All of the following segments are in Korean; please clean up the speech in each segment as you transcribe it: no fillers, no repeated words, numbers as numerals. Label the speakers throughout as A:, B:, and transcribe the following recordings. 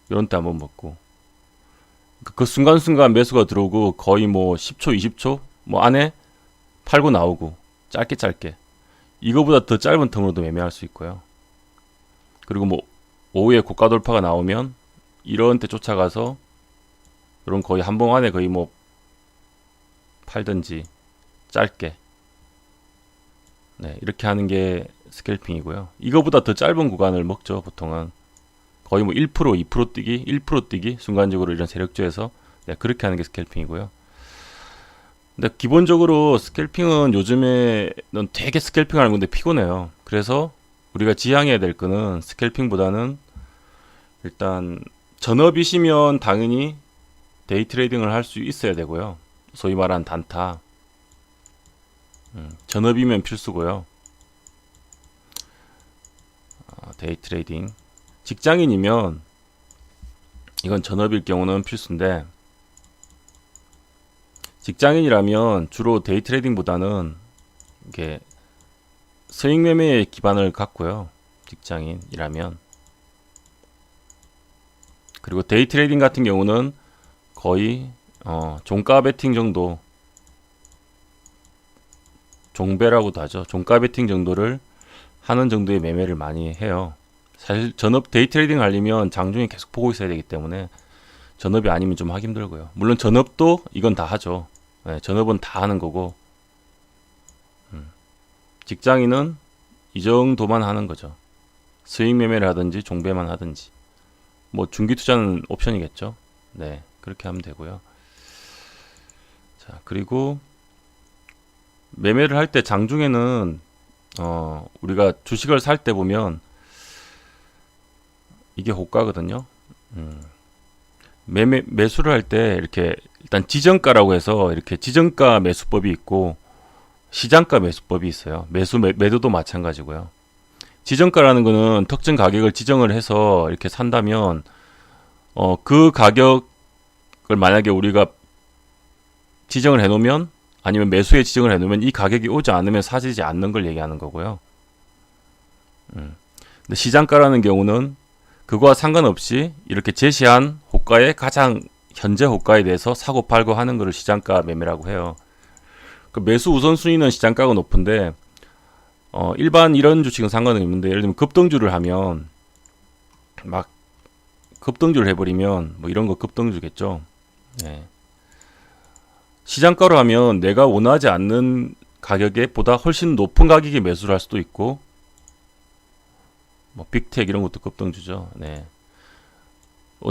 A: 이런 때 한번 먹고, 그 순간순간 매수가 들어오고 거의 뭐 10초, 20초 뭐 안에 팔고 나오고, 짧게 짧게 이거보다 더 짧은 텀으로도 매매할 수 있고요. 그리고 뭐 오후에 고가 돌파가 나오면 이런 때 쫓아가서 이런 거의 한 번 안에 거의 뭐 팔든지 짧게, 네, 이렇게 하는 게 스캘핑이고요. 이거보다 더 짧은 구간을 먹죠. 보통은 거의 뭐 1%, 2% 뛰기, 1% 뛰기, 순간적으로 이런 세력주에서, 네, 그렇게 하는 게 스캘핑이고요. 근데 기본적으로 스캘핑은 요즘에는 되게 스캘핑 하는 건데 피곤해요. 그래서 우리가 지향해야 될 거는 스캘핑보다는 일단 전업이시면 당연히 데이 트레이딩을 할 수 있어야 되고요. 소위 말하는 단타. 전업이면 필수고요. 데이 트레이딩. 직장인이면 이건 전업일 경우는 필수인데, 직장인이라면 주로 데이 트레이딩보다는 이게 수익 매매에 기반을 갖고요. 직장인이라면. 그리고 데이 트레이딩 같은 경우는 거의 종가 베팅 정도, 종배라고도 하죠. 종가 베팅 정도를 하는 정도의 매매를 많이 해요. 사실 전업 데이 트레이딩 하려면 장중에 계속 보고 있어야 되기 때문에 전업이 아니면 좀 하기 힘들고요. 물론 전업도 이건 다 하죠. 네, 전업은 다 하는 거고, 직장인은 이 정도만 하는 거죠. 수익 매매를 하든지 종배만 하든지, 뭐 중기 투자는 옵션이겠죠. 네, 그렇게 하면 되고요. 자, 그리고 매매를 할 때 장중에는 우리가 주식을 살 때 보면 이게 호가거든요. 매수를 할 때 이렇게 일단 지정가라고 해서 이렇게 지정가 매수법이 있고 시장가 매수법이 있어요. 매도도 마찬가지고요. 지정가라는 거는 특정 가격을 지정을 해서 이렇게 산다면 그 가격을 만약에 우리가 지정을 해놓으면, 아니면 매수에 지정을 해놓으면 이 가격이 오지 않으면 사지지 않는 걸 얘기하는 거고요. 근데 시장가라는 경우는 그거와 상관없이 이렇게 제시한 호가의 가장 현재 호가에 대해서 사고 팔고 하는 것을 시장가 매매라고 해요. 그 매수 우선순위는 시장가가 높은데 일반 이런 주식은 상관은 없는데, 예를 들면 급등주를 하면 막 급등주를 해버리면 뭐 이런 거 급등주겠죠. 네. 시장가로 하면 내가 원하지 않는 가격에 보다 훨씬 높은 가격에 매수를 할 수도 있고, 뭐 빅텍 이런 것도 급등주죠. 네.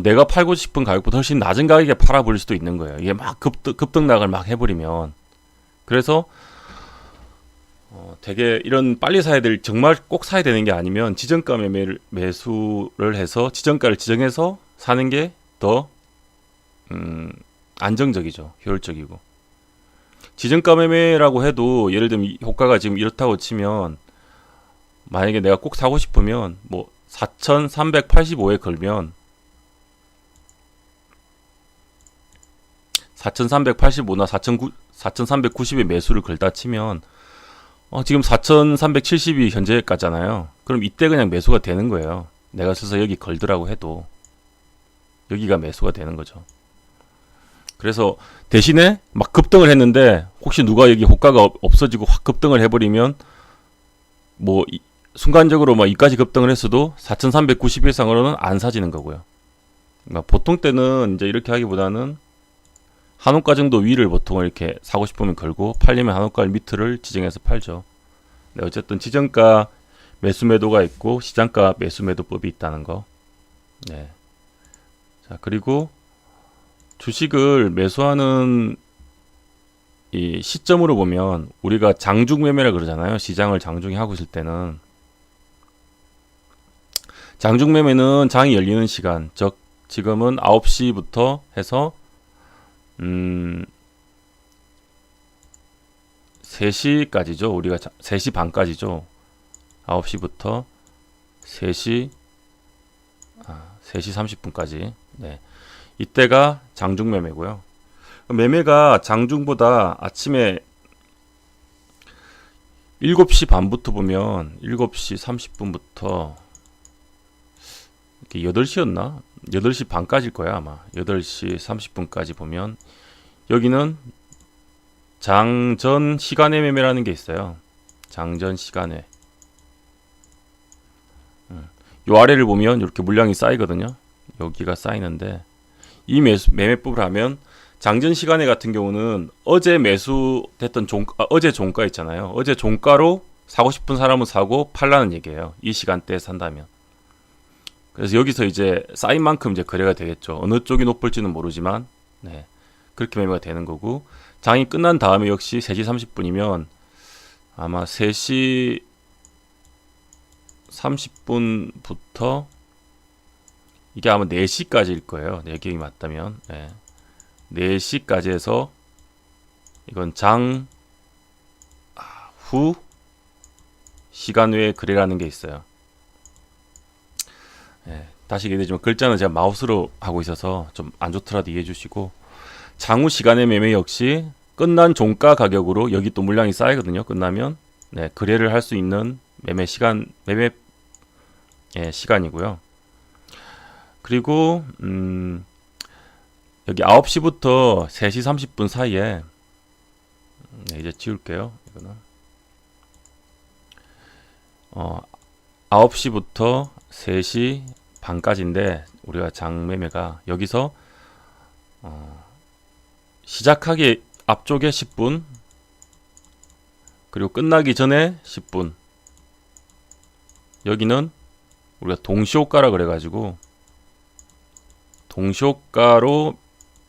A: 내가 팔고 싶은 가격보다 훨씬 낮은 가격에 팔아버릴 수도 있는 거예요. 이게 막 급등락을 막 해버리면. 그래서 되게 이런 빨리 사야 될, 정말 꼭 사야 되는 게 아니면 지정가 매수를 해서 지정가를 지정해서 사는 게 더 안정적이죠. 효율적이고. 지정가 매매라고 해도 예를 들면 호가가 지금 이렇다고 치면, 만약에 내가 꼭 사고 싶으면 뭐 4,385에 걸면 4,385나 4,390에 매수를 걸다 치면 지금 4,370이 현재가잖아요. 그럼 이때 그냥 매수가 되는 거예요. 내가 써서 여기 걸더라고 해도 여기가 매수가 되는 거죠. 그래서 대신에 막 급등을 했는데 혹시 누가 여기 호가가 없어지고 확 급등을 해버리면 뭐 순간적으로 막 이까지 급등을 했어도 4,390 이상으로는 안 사지는 거고요. 그러니까 보통 때는 이제 이렇게 하기보다는 한호가 정도 위를 보통 이렇게 사고 싶으면 걸고, 팔리면 한호가 밑을 지정해서 팔죠. 네, 어쨌든 지정가 매수 매도가 있고 시장가 매수 매도법이 있다는 거. 네. 자, 그리고 주식을 매수하는 이 시점으로 보면 우리가 장중 매매라 그러잖아요. 시장을 장중에 하고 있을 때는 장중 매매는 장이 열리는 시간, 즉 지금은 9시부터 해서 3시까지죠. 우리가 3시 반까지죠. 9시부터 3시 3시 30분까지. 네. 이때가 장중 매매고요. 매매가 장중보다 아침에 7시 반부터 보면 7시 30분부터 이렇게 8시였나? 8시 반까지일 거야 아마. 8시 30분까지 보면 여기는 장전 시간의 매매라는 게 있어요. 장전 시간에. 요 아래를 보면 이렇게 물량이 쌓이거든요. 여기가 쌓이는데 이 매매법을 하면 장전 시간에 같은 경우는 어제 매수됐던 어제 종가 있잖아요. 어제 종가로 사고 싶은 사람은 사고 팔라는 얘기예요. 이 시간대에 산다면. 그래서 여기서 이제 쌓인 만큼 이제 거래가 되겠죠. 어느 쪽이 높을지는 모르지만 네, 그렇게 매매가 되는 거고 장이 끝난 다음에 역시 3시 30분이면 아마 3시 30분부터 이게 아마 4시까지일 거예요. 내 기억이 맞다면. 네. 4시까지 해서 이건 장 후 시간 외에 거래라는 게 있어요. 네. 다시 얘기되지만 글자는 제가 마우스로 하고 있어서 좀 안 좋더라도 이해해 주시고 장후 시간의 매매 역시 끝난 종가 가격으로 여기 또 물량이 쌓이거든요. 끝나면 네, 거래를 할 수 있는 매매 시간이고요. 그리고 여기 9시부터 3시 30분 사이에 네, 이제 지울게요. 이거는 9시부터 3시 반까지인데 우리가 장매매가 여기서 시작하기 앞쪽에 10분 그리고 끝나기 전에 10분 여기는 우리가 동시호가라 그래가지고 동시호가로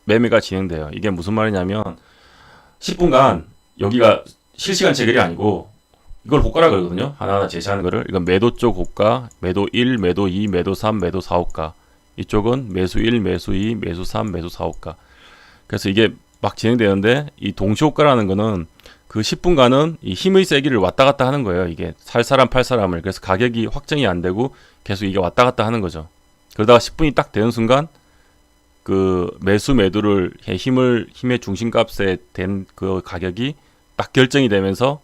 A: 매매가 진행돼요. 이게 무슨 말이냐면 10분간 여기가 실시간 체결이 아니고 이걸 호가라 그러거든요. 하나하나 제시하는 거를. 이건 매도 쪽 호가, 매도 1, 매도 2, 매도 3, 매도 4 호가. 이쪽은 매수 1, 매수 2, 매수 3, 매수 4 호가. 그래서 이게 막 진행되는데 이 동시호가라는 거는 그 10분간은 이 힘의 세기를 왔다 갔다 하는 거예요. 이게 살 사람 팔 사람을. 그래서 가격이 확정이 안 되고 계속 이게 왔다 갔다 하는 거죠. 그러다가 10분이 딱 되는 순간 그 매수 매도를 힘의 중심값에 된 그 가격이 딱 결정이 되면서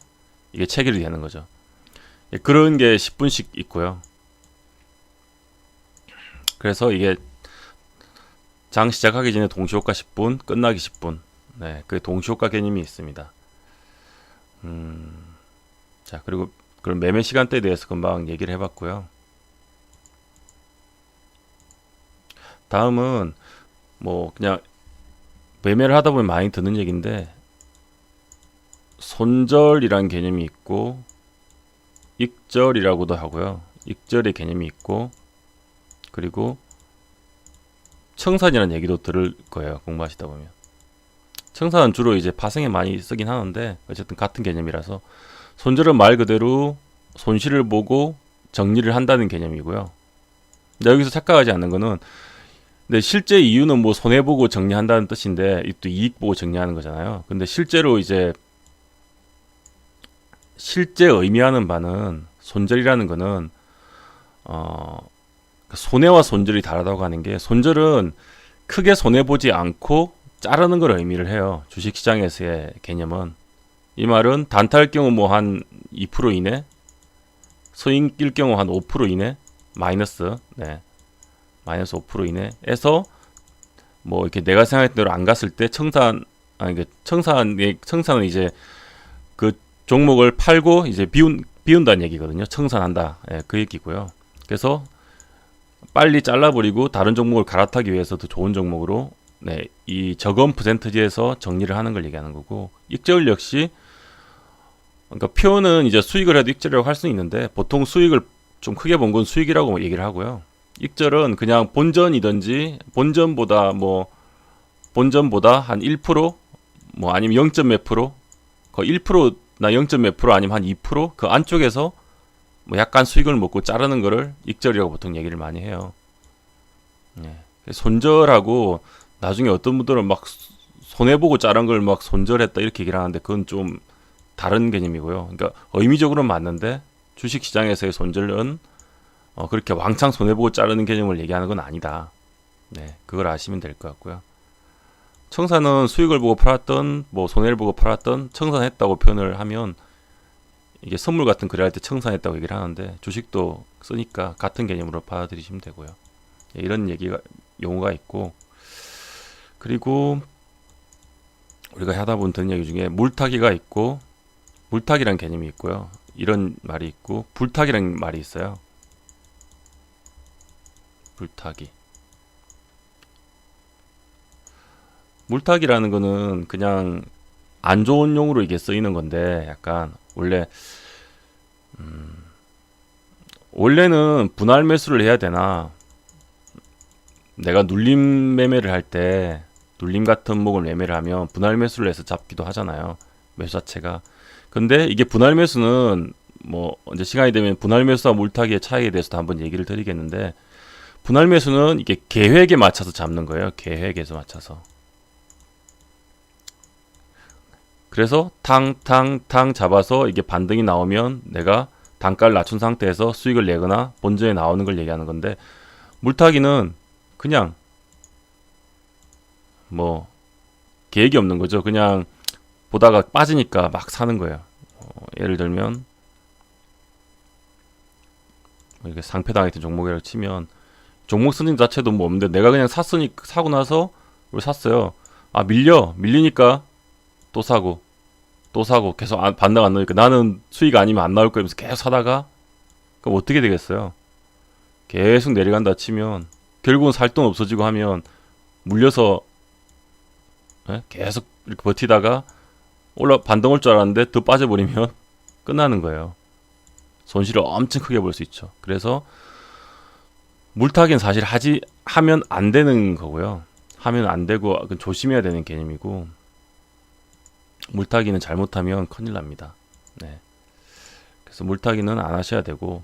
A: 이게 체결이 되는 거죠. 그런 게 10분씩 있고요. 그래서 이게 장 시작하기 전에 동시호가 10분, 끝나기 10분. 네, 그 동시호가 개념이 있습니다. 자, 그리고 그런 매매 시간대에 대해서 금방 얘기를 해봤고요. 다음은 뭐 그냥 매매를 하다 보면 많이 듣는 얘기인데 손절이란 개념이 있고 익절이라고도 하고요. 익절의 개념이 있고 그리고 청산이라는 얘기도 들을 거예요. 공부하시다 보면. 청산은 주로 이제 파생에 많이 쓰긴 하는데 어쨌든 같은 개념이라서 손절은 말 그대로 손실을 보고 정리를 한다는 개념이고요. 근데 여기서 착각하지 않는 거는 근데 실제 이유는 뭐 손해보고 정리한다는 뜻인데 또 이익 보고 정리하는 거잖아요. 근데 실제로 이제 실제 의미하는 바는 손절이라는 거는 손해와 손절이 다르다고 하는 게 손절은 크게 손해보지 않고 자르는 걸 의미를 해요. 주식시장에서의 개념은. 이 말은 단타일 경우 뭐 한 2% 이내, 수익일 경우 한 5% 이내, 마이너스, 네. 마이너스 5% 이내에서 뭐 이렇게 내가 생각했던 대로 안 갔을 때 청산은 이제 그 종목을 팔고 이제 비운다는 얘기거든요. 청산한다. 예, 그 얘기고요. 그래서 빨리 잘라버리고 다른 종목을 갈아타기 위해서 더 좋은 종목으로 네, 이 적은 퍼센트지에서 정리를 하는 걸 얘기하는 거고 익절 역시 그러니까 표는 이제 수익을 해도 익절이라고 할 수 있는데 보통 수익을 좀 크게 본 건 수익이라고 얘기를 하고요. 익절은 그냥 본전이든지 본전보다 한 1%, 뭐 아니면 0. 몇 프로, 거의 1%나 0. 몇 프로 아니면 한 2%그 안쪽에서 뭐 약간 수익을 먹고 자르는 거를 익절이라고 보통 얘기를 많이 해요. 네. 손절하고 나중에 어떤 분들은 막 손해보고 자른 걸 막 손절했다 이렇게 얘기를 하는데 그건 좀 다른 개념이고요. 그러니까 의미적으로는 맞는데 주식시장에서의 손절은 그렇게 왕창 손해보고 자르는 개념을 얘기하는 건 아니다. 네, 그걸 아시면 될 것 같고요. 청산은 수익을 보고 팔았던 뭐 손해를 보고 팔았던 청산했다고 표현을 하면 이게 선물 같은 거래할 때 청산했다고 얘기를 하는데 주식도 쓰니까 같은 개념으로 받아들이시면 되고요. 네, 이런 얘기가 용어가 있고, 그리고 우리가 하다 보면 듣는 얘기 중에 물타기가 있고, 물타기라는 개념이 있고요. 이런 말이 있고, 불타기라는 말이 있어요. 불타기. 물타기라는 거는 그냥 안 좋은 용으로 이게 쓰이는 건데, 약간 원래는 분할 매수를 해야 되나, 내가 눌림 매매를 할 때 눌림 같은 목을 매매를 하면 분할 매수를 해서 잡기도 하잖아요. 매수 자체가. 근데 이게 분할 매수는 뭐 언제 시간이 되면 분할 매수와 물타기의 차이에 대해서도 한번 얘기를 드리겠는데, 분할 매수는 이게 계획에 맞춰서 잡는 거예요. 계획에서 맞춰서. 그래서 탕 잡아서 이게 반등이 나오면 내가 단가를 낮춘 상태에서 수익을 내거나 본전에 나오는 걸 얘기하는 건데, 물타기는 그냥 뭐 계획이 없는 거죠. 그냥 보다가 빠지니까 막 사는 거예요. 예를 들면 이렇게 상패당했던 종목이라고 치면, 종목 선진 자체도 뭐 없는데 내가 그냥 샀으니까, 사고 나서 샀어요. 아, 밀리니까 또 사고 계속 반등 안 나오니까 나는 수익 아니면 안 나올 거면서 계속 사다가, 그럼 어떻게 되겠어요? 계속 내려간다 치면 결국은 살 돈 없어지고 하면 물려서 계속 이렇게 버티다가 반등 올 줄 알았는데 더 빠져버리면 끝나는 거예요. 손실을 엄청 크게 볼 수 있죠. 그래서 물타기는 사실 하면 안 되는 거고요. 하면 안 되고 조심해야 되는 개념이고, 물타기는 잘못하면 큰일 납니다. 네. 그래서 물타기는 안 하셔야 되고,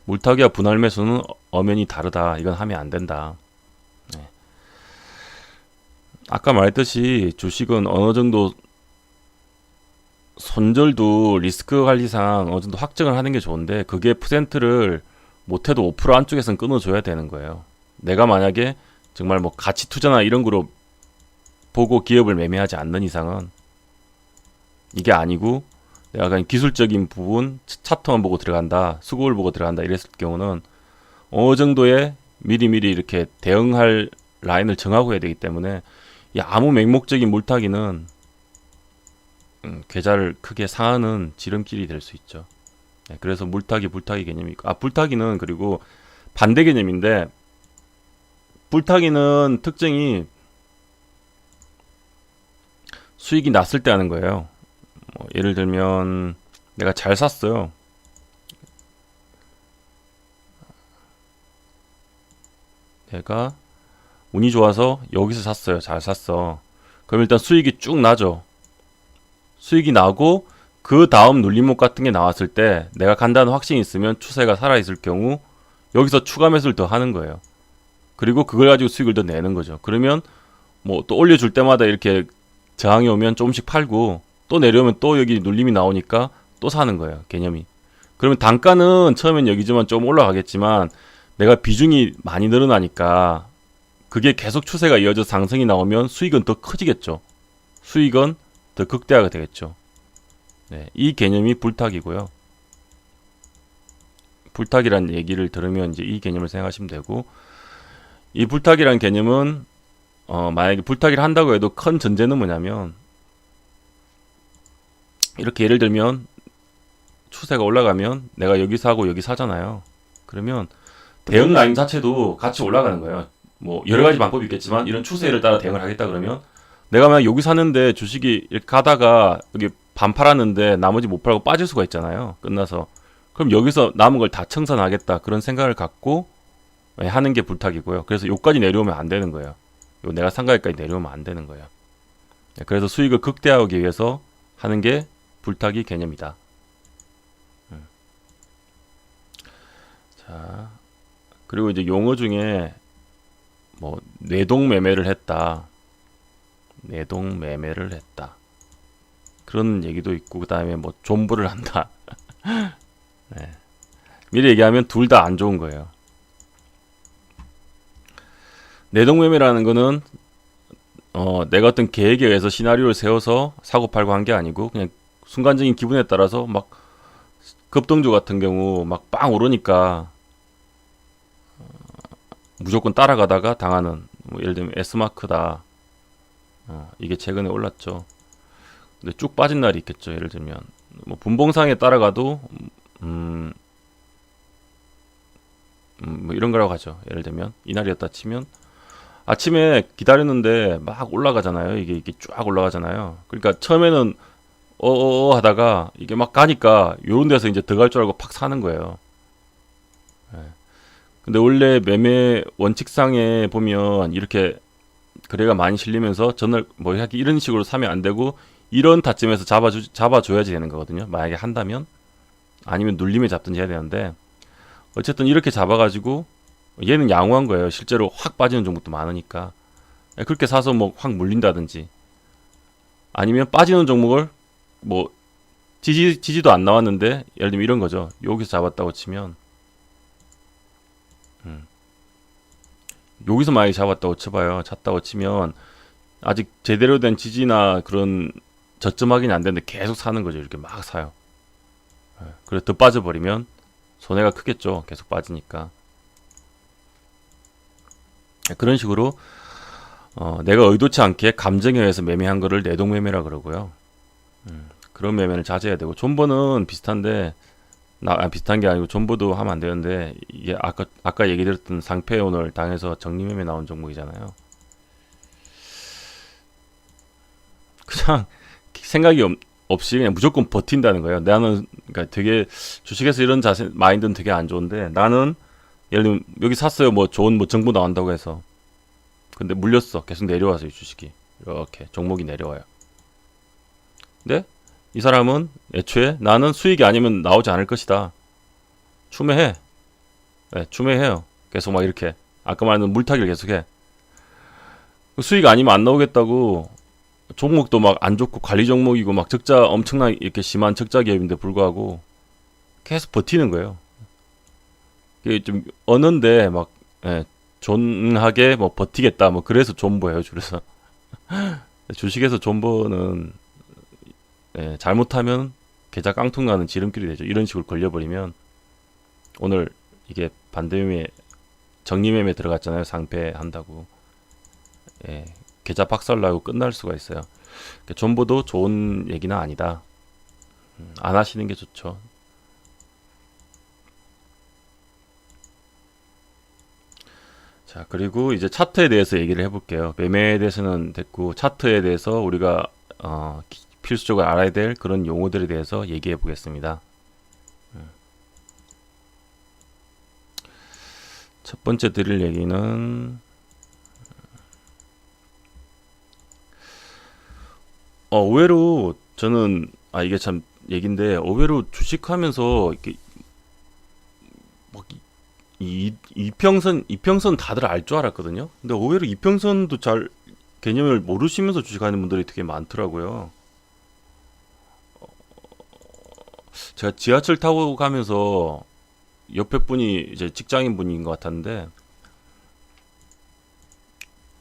A: 물타기와 분할 매수는 엄연히 다르다. 이건 하면 안 된다. 네. 아까 말했듯이 주식은 어느 정도 손절도 리스크 관리상 어느 정도 확정을 하는 게 좋은데, 그게 퍼센트를 못해도 5% 안쪽에서는 끊어줘야 되는 거예요. 내가 만약에 정말 뭐 가치 투자나 이런 거로 보고 기업을 매매하지 않는 이상은 이게 아니고, 내가 그냥 기술적인 부분 차트만 보고 들어간다, 수급을 보고 들어간다 이랬을 경우는 어느 정도의 미리미리 이렇게 대응할 라인을 정하고 해야 되기 때문에, 이 아무 맹목적인 물타기는 계좌를 크게 상하는 지름길이 될 수 있죠. 네, 그래서 물타기, 불타기 개념이 있고, 불타기는 그리고 반대 개념인데, 불타기는 특징이 수익이 났을 때 하는 거예요. 예를 들면 내가 잘 샀어요. 내가 운이 좋아서 여기서 샀어요. 잘 샀어. 그럼 일단 수익이 쭉 나죠. 수익이 나고 그 다음 눌림목 같은 게 나왔을 때 내가 간다는 확신이 있으면, 추세가 살아있을 경우 여기서 추가 매수를 더 하는 거예요. 그리고 그걸 가지고 수익을 더 내는 거죠. 그러면 뭐 또 올려줄 때마다 이렇게 저항이 오면 조금씩 팔고, 또 내려오면 또 여기 눌림이 나오니까 또 사는 거예요. 개념이. 그러면 단가는 처음엔 여기지만 좀 올라가겠지만 내가 비중이 많이 늘어나니까 그게 계속 추세가 이어져 상승이 나오면 수익은 더 커지겠죠. 수익은 더 극대화가 되겠죠. 네, 이 개념이 불타기고요. 불타기란 얘기를 들으면 이제 이 개념을 생각하시면 되고, 이 불타기란 개념은 만약에 불타기를 한다고 해도 큰 전제는 뭐냐면, 이렇게 예를 들면 추세가 올라가면 내가 여기 사고 여기 사잖아요. 그러면 대응 라인 자체도 같이 올라가는 거예요. 뭐 여러 가지 방법이 있겠지만 이런 추세를 따라 대응을 하겠다 그러면, 내가 만약 여기 샀는데 주식이 이렇게 가다가 여기 반 팔았는데 나머지 못 팔고 빠질 수가 있잖아요. 끝나서. 그럼 여기서 남은 걸 다 청산하겠다, 그런 생각을 갖고 하는 게 불타기고요. 그래서 여기까지 내려오면 안 되는 거예요. 요 내가 산 가격까지 내려오면 안 되는 거예요. 그래서 수익을 극대화하기 위해서 하는 게 불타기 개념이다. 자, 그리고 이제 용어 중에 뭐 뇌동 매매를 했다, 뇌동 매매를 했다, 그런 얘기도 있고, 그 다음에 뭐 존버를 한다. 네. 미리 얘기하면 둘 다 안 좋은 거예요. 뇌동 매매라는 거는 내가 어떤 계획에 의해서 시나리오를 세워서 사고 팔고 한 게 아니고, 그냥 순간적인 기분에 따라서 막 급등주 같은 경우 막 빵 오르니까 무조건 따라가다가 당하는, 뭐 예를 들면 S마크다. 이게 최근에 올랐죠. 근데 쭉 빠진 날이 있겠죠. 예를 들면 뭐 분봉상에 따라가도 뭐 이런 거라고 하죠. 예를 들면 이날이었다 치면 아침에 기다렸는데 막 올라가잖아요. 이게 쫙 올라가잖아요. 그러니까 처음에는 하다가 이게 막 가니까 요런 데서 이제 들어갈 줄 알고 팍 사는 거예요. 예. 근데 원래 매매 원칙상에 보면 이렇게 거래가 많이 실리면서 전날 뭐 이런 식으로 사면 안 되고 이런 타점에서 잡아줘야지 되는 거거든요. 만약에 한다면 아니면 눌림에 잡든지 해야 되는데 어쨌든 이렇게 잡아가지고 얘는 양호한 거예요. 실제로 확 빠지는 종목도 많으니까 그렇게 사서 뭐 확 물린다든지 아니면 빠지는 종목을 뭐 지지도 안 나왔는데 예를 들면 이런 거죠. 여기서 잡았다고 치면 여기서 많이 잡았다고 쳐봐요. 잤다고 치면 아직 제대로 된 지지나 그런 저점 확인이 안 되는데 계속 사는 거죠. 이렇게 막 사요. 그래서 더 빠져버리면 손해가 크겠죠. 계속 빠지니까. 그런 식으로 내가 의도치 않게 감정에 의해서 매매한 거를 내동매매라 그러고요. 그런 매매를 자제해야 되고 존버는 비슷한데 비슷한 게 아니고 존버도 하면 안 되는데 이게 아까 얘기 드렸던 상패온을 당해서 정리매매 나온 종목이잖아요. 그냥 생각이 없이 그냥 무조건 버틴다는 거예요. 나는 그러니까 되게 주식에서 이런 자세 마인드는 되게 안 좋은데 나는 예를 들면 여기 샀어요. 뭐 좋은 뭐 정보 나온다고 해서 근데 물렸어. 계속 내려와서 이 주식이 이렇게 종목이 내려와요. 근데 이 사람은 애초에 나는 수익이 아니면 나오지 않을 것이다. 추매해. 네, 추매해요. 계속 막 이렇게 아까 말한 물타기를 계속해. 수익 아니면 안 나오겠다고 종목도 막 안 좋고 관리 종목이고 막 적자 엄청나게 이렇게 심한 적자 기업인데 불구하고 계속 버티는 거예요. 이게 좀 어는데 막 존하게 뭐 버티겠다 뭐 그래서 존버예요. 줄여서 주식에서 존버는 잘못하면 계좌 깡통 나는 지름길이 되죠. 이런 식으로 걸려버리면 오늘 이게 반대매매 정리매매 들어갔잖아요. 상패 한다고 계좌 박살나고 끝날 수가 있어요. 존버도 좋은 얘기는 아니다. 안 하시는 게 좋죠. 자, 그리고 이제 차트에 대해서 얘기를 해볼게요. 매매에 대해서는 됐고 차트에 대해서 우리가 필수적으로 알아야 될 그런 용어들에 대해서 얘기해 보겠습니다. 첫 번째 드릴 얘기는 의외로 저는 이게 참 얘긴데 의외로 주식하면서 이렇게 막 이평선 다들 알 줄 알았거든요. 근데 의외로 이평선도 잘 개념을 모르시면서 주식하는 분들이 되게 많더라고요. 제가 지하철 타고 가면서 옆에 분이 이제 직장인 분인 것 같았는데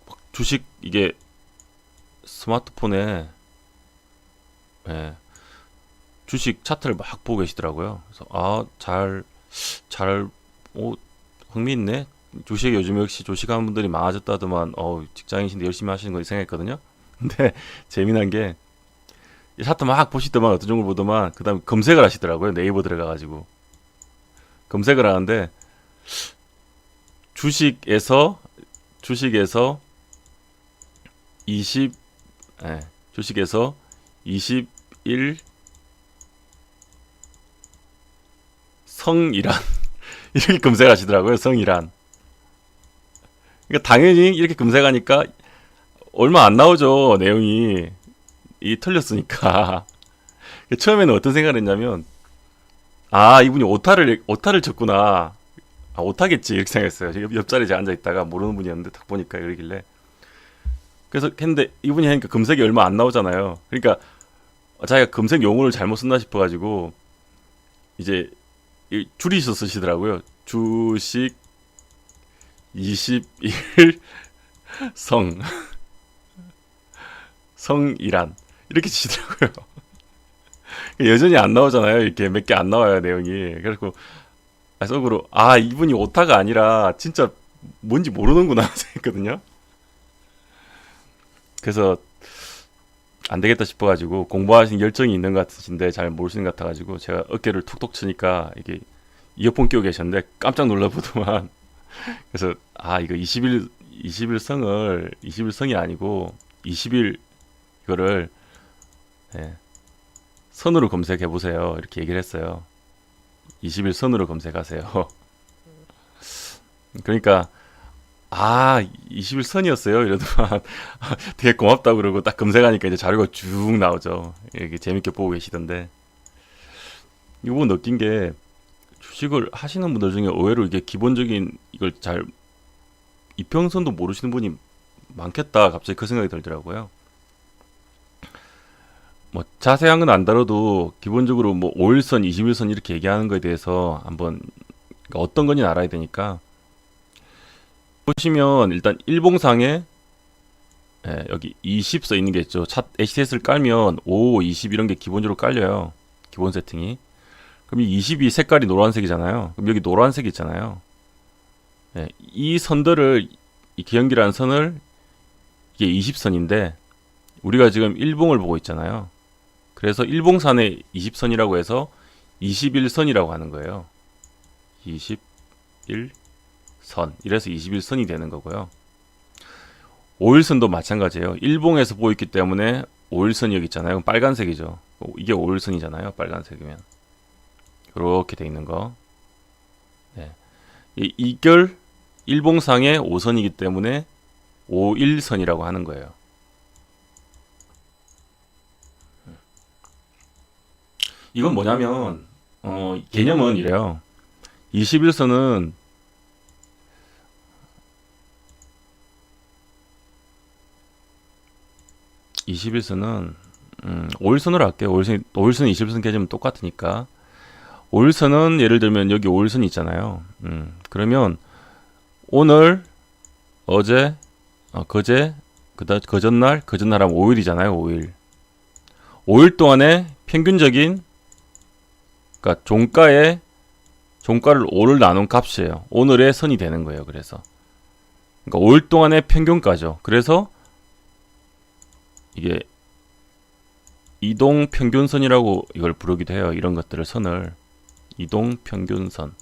A: 막 주식 이게 스마트폰에 주식 차트를 막 보고 계시더라고요. 그래서 흥미있네. 주식 요즘 역시 주식하는 분들이 많아졌다더만 직장인이신데 열심히 하시는 거 생각했거든요. 근데 재미난 게 이 차트 막 보시더만 어떤 종목을 보더만 그 다음에 검색을 하시더라고요. 네이버 들어가가지고 검색을 하는데 주식에서 20 주식에서 21 성이란 이렇게 검색하시더라고요. 성이란. 그러니까 당연히 이렇게 검색하니까 얼마 안 나오죠. 내용이 틀렸으니까. 처음에는 어떤 생각을 했냐면 이분이 오타를 쳤구나. 오타겠지 이렇게 생각했어요. 옆자리에 제가 앉아있다가 모르는 분이었는데 딱 보니까 이러길래 그래서 했는데 이분이 하니까 검색이 얼마 안 나오잖아요. 그러니까 자기가 검색 용어를 잘못 썼나 싶어가지고 이제 줄이서 쓰시더라고요. 주식 21 성이란 이렇게 치시더라고요. 여전히 안 나오잖아요. 이렇게 몇 개 안 나와요, 내용이. 그래서 속으로 이분이 오타가 아니라 진짜 뭔지 모르는구나 생각했거든요. 그래서 안 되겠다 싶어가지고 공부하시는 열정이 있는 것 같으신데 잘 모르시는 것 같아가지고 제가 어깨를 툭툭 치니까 이게 이어폰 끼고 계셨는데 깜짝 놀라보더만. 그래서 이거 21성이 아니고 20일 이거를 예, 선으로 검색해 보세요. 이렇게 얘기를 했어요. 20일 선으로 검색하세요. 그러니까 20일 선이었어요. 이러더만 되게 고맙다고 그러고 딱 검색하니까 이제 자료가 쭉 나오죠. 이렇게 재밌게 보고 계시던데 이거 느낀 게 주식을 하시는 분들 중에 의외로 이게 기본적인 이걸 잘 이평선도 모르시는 분이 많겠다. 갑자기 그 생각이 들더라고요. 뭐 자세한 건 안 다뤄도 기본적으로 뭐 5일선, 21선 이렇게 얘기하는 거에 대해서 한번 그러니까 어떤 건지 알아야 되니까 보시면 일단 일봉상에 여기 20 써 있는 게 있죠. HTS를 깔면 5, 20 이런 게 기본적으로 깔려요. 기본 세팅이. 그럼 이 22 색깔이 노란색이잖아요. 그럼 여기 노란색 있잖아요. 이 선들을 이 기형기라는 선을 이게 20선인데 우리가 지금 일봉을 보고 있잖아요. 그래서 일봉산의 20선이라고 해서 21선이라고 하는 거예요. 21선. 이래서 21선이 되는 거고요. 5일선도 마찬가지예요. 일봉에서 보이기 때문에 5일선이 여기 있잖아요. 그럼 빨간색이죠. 이게 5일선이잖아요. 빨간색이면. 이렇게 돼 있는 거. 네. 이결 일봉상의 5선이기 때문에 5일선이라고 하는 거예요. 이건 뭐냐면 개념은 이래요. 21선은 (21선은) 5일선으로 할게요. 5일선 21선 개념은 똑같으니까 5일선은 예를 들면 여기 5일선 있잖아요. 그러면 오늘, 어제, 그제, 그전날 하면 5일이잖아요. 5일. 5일 동안의 평균적인 그러니까 종가를 5를 나눈 값이에요. 오늘의 선이 되는 거예요. 그래서 그러니까 5일 동안의 평균가죠. 그래서 이게 이동평균선이라고 이걸 부르기도 해요. 이런 것들을 선을 이동평균선.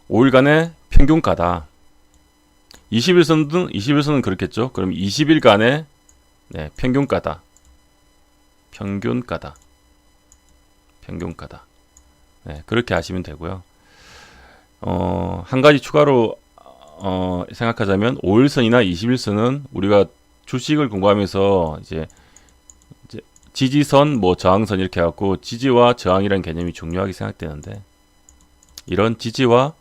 A: 5일간의 평균가다. 21선은 그렇겠죠. 그럼 20일간의 평균가다. 평균가다. 그렇게 하시면 되고요. 한 가지 추가로 생각하자면 5일선이나 21선은 우리가 주식을 공부하면서 이제 지지선, 뭐 저항선 이렇게 해갖고 지지와 저항이라는 개념이 중요하게 생각되는데 이런 지지와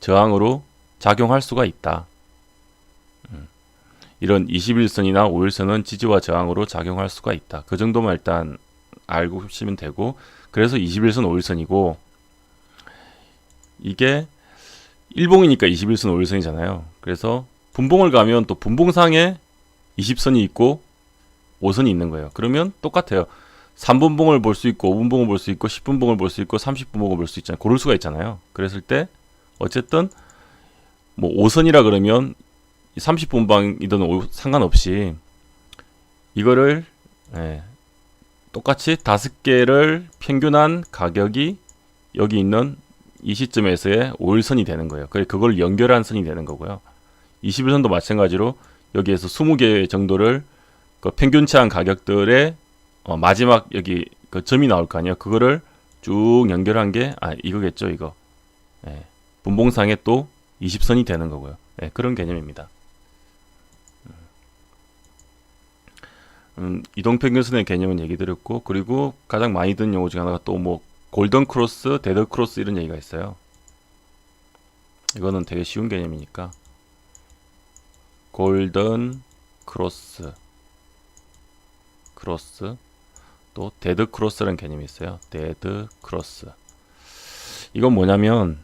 A: 저항으로 작용할 수가 있다. 이런 21선이나 5일선은 지지와 저항으로 작용할 수가 있다. 그 정도만 일단 알고 계시면 되고 그래서 21선, 5일선이고 이게 일봉이니까 21선, 5일선이잖아요. 그래서 분봉을 가면 또 분봉상에 20선이 있고 5선이 있는 거예요. 그러면 똑같아요. 3분봉을 볼 수 있고 5분봉을 볼 수 있고 10분봉을 볼 수 있고 30분봉을 볼 수 있잖아요. 고를 수가 있잖아요. 그랬을 때 어쨌든 뭐 5선이라 그러면 30분봉이든 상관없이 이거를 똑같이 5개를 평균한 가격이 여기 있는 이 시점에서의 5일선이 되는 거예요. 그걸 연결한 선이 되는 거고요. 21선도 마찬가지로 여기에서 20개 정도를 그 평균치한 가격들의 마지막 여기 그 점이 나올 거 아니에요. 그거를 쭉 연결한 게 이거겠죠. 이거. 분봉상에 또 20선이 되는 거고요. 그런 개념입니다. 이동평균선의 개념은 얘기 드렸고 그리고 가장 많이 듣는 용어 중에 하나가 또 뭐 골든 크로스, 데드 크로스 이런 얘기가 있어요. 이거는 되게 쉬운 개념이니까 골든 크로스 또 데드 크로스라는 개념이 있어요. 데드 크로스. 이건 뭐냐면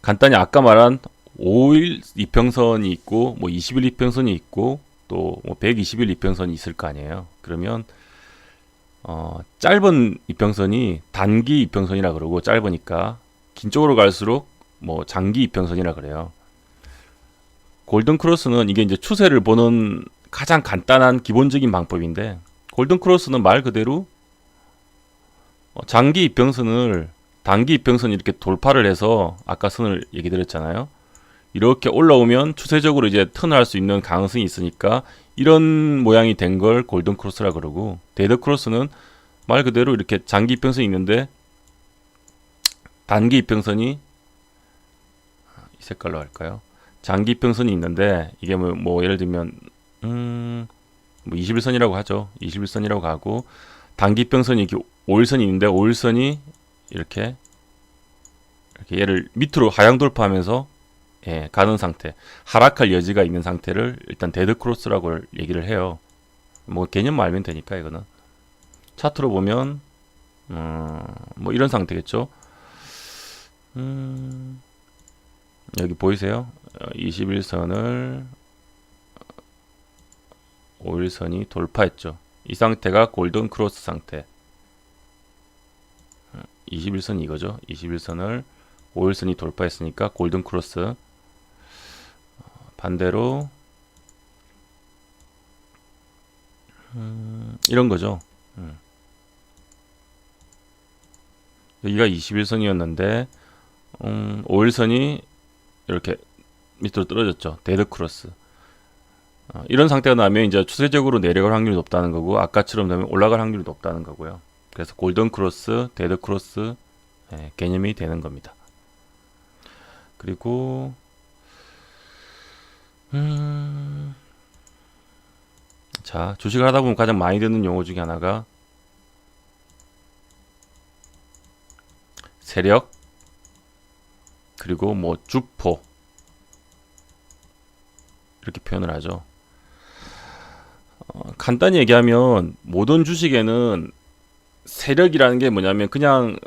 A: 간단히 아까 말한 5일 이평선이 있고 뭐 20일 이평선이 있고 또 뭐 120일 이평선이 있을 거 아니에요. 그러면 짧은 이평선이 단기 이평선이라 그러고, 짧으니까 긴 쪽으로 갈수록 뭐 장기 이평선이라 그래요. 골든 크로스는 이게 이제 추세를 보는 가장 간단한 기본적인 방법인데, 골든 크로스는 말 그대로 장기 이평선을 단기 이평선 이렇게 돌파를 해서, 아까 선을 얘기 드렸잖아요. 이렇게 올라오면 추세적으로 이제 턴을 할 수 있는 가능성이 있으니까 이런 모양이 된 걸 골든 크로스라 그러고, 데드 크로스는 말 그대로 이렇게 장기 이평선이 있는데 단기 이평선이 이 색깔로 할까요? 장기 이평선이 있는데 이게 뭐 예를 들면 뭐 21선이라고 하죠. 21선이라고 하고, 단기 이평선이 이렇게 5일선이 있는데 5일선이 이렇게 얘를 밑으로 하향 돌파하면서 가는 상태, 하락할 여지가 있는 상태를 일단 데드 크로스라고 얘기를 해요. 뭐 개념만 알면 되니까. 이거는 차트로 보면 뭐 이런 상태겠죠. 여기 보이세요? 21선을 5일선이 돌파했죠. 이 상태가 골든 크로스 상태. 21선이 이거죠. 21선을 5일선이 돌파했으니까 골든 크로스. 반대로 이런 거죠. 여기가 21선이었는데 5일선이 이렇게 밑으로 떨어졌죠. 데드 크로스. 이런 상태가 나면 이제 추세적으로 내려갈 확률이 높다는 거고, 아까처럼 되면 올라갈 확률이 높다는 거고요. 그래서 골든 크로스, 데드 크로스 개념이 되는 겁니다. 그리고 자, 주식을 하다 보면 가장 많이 듣는 용어 중에 하나가 세력, 그리고 뭐 주포, 이렇게 표현을 하죠. 간단히 얘기하면 모든 주식에는 세력이라는 게 뭐냐면, 그냥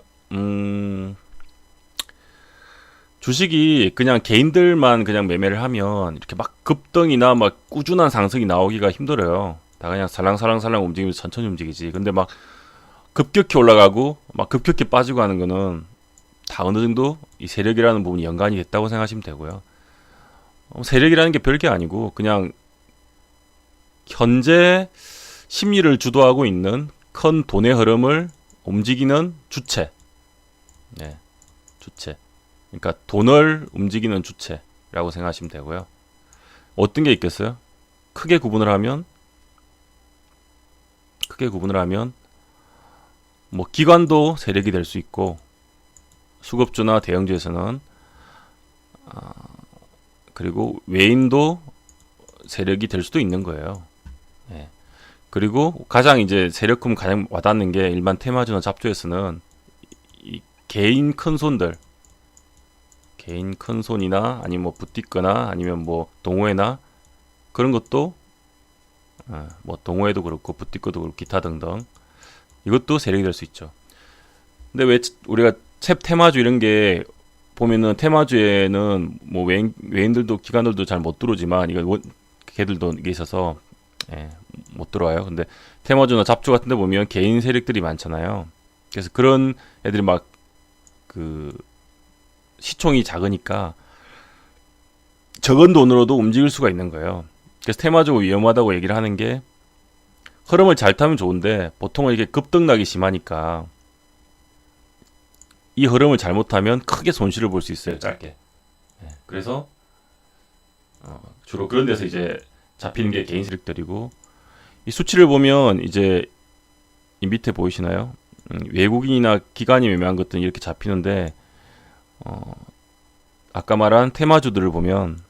A: 주식이 그냥 개인들만 그냥 매매를 하면 이렇게 막 급등이나 막 꾸준한 상승이 나오기가 힘들어요. 다 그냥 살랑살랑살랑 움직이면서 천천히 움직이지. 근데 막 급격히 올라가고 막 급격히 빠지고 하는 거는 다 어느 정도 이 세력이라는 부분이 연관이 됐다고 생각하시면 되고요. 세력이라는 게 별게 아니고 그냥 현재 심리를 주도하고 있는 큰 돈의 흐름을 움직이는 주체. 네, 주체. 그러니까 돈을 움직이는 주체라고 생각하시면 되고요. 어떤 게 있겠어요? 크게 구분을 하면 뭐 기관도 세력이 될 수 있고, 수급주나 대형주에서는 그리고 외인도 세력이 될 수도 있는 거예요. 예. 그리고 가장 이제 세력금 가장 와닿는 게 일반 테마주나 잡주에서는 이 개인 큰 손들, 개인 큰 손이나 아니면 뭐 부티크나 아니면 뭐 동호회나 그런 것도 뭐 동호회도 그렇고 부티크도 그렇고 기타 등등, 이것도 세력이 될 수 있죠. 근데 왜 우리가 챕 테마주 이런 게 보면은, 테마주에는 뭐 외인들도 기관들도 잘 못 들어오지만 이거 걔들도 이게 있어서 못 들어와요. 근데 테마주나 잡주 같은 데 보면 개인 세력들이 많잖아요. 그래서 그런 애들이 막 그 시총이 작으니까 적은 돈으로도 움직일 수가 있는 거예요. 그래서 테마주가 위험하다고 얘기를 하는 게, 흐름을 잘 타면 좋은데 보통은 이게 급등락이 심하니까 이 흐름을 잘못하면 크게 손실을 볼 수 있어요. 짧게. 그래서 주로 그런 데서 이제 잡히는 게 개인 세력들이고, 이 수치를 보면 이제 이 밑에 보이시나요? 외국인이나 기관이 매매한 것들은 이렇게 잡히는데, 아까 말한 테마주들을 보면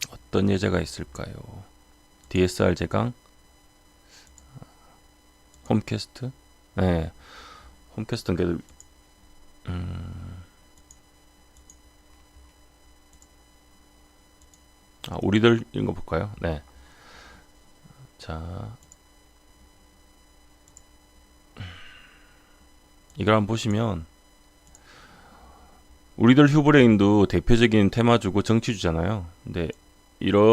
A: 어떤 예제가 있을까요? DSR 제강, 홈캐스트, 네, 홈캐스트는 우리들 이런 거 볼까요? 네, 자, 이걸 한번 보시면 우리들 휴브레인도 대표적인 테마주고 정치주잖아요. 근데 이런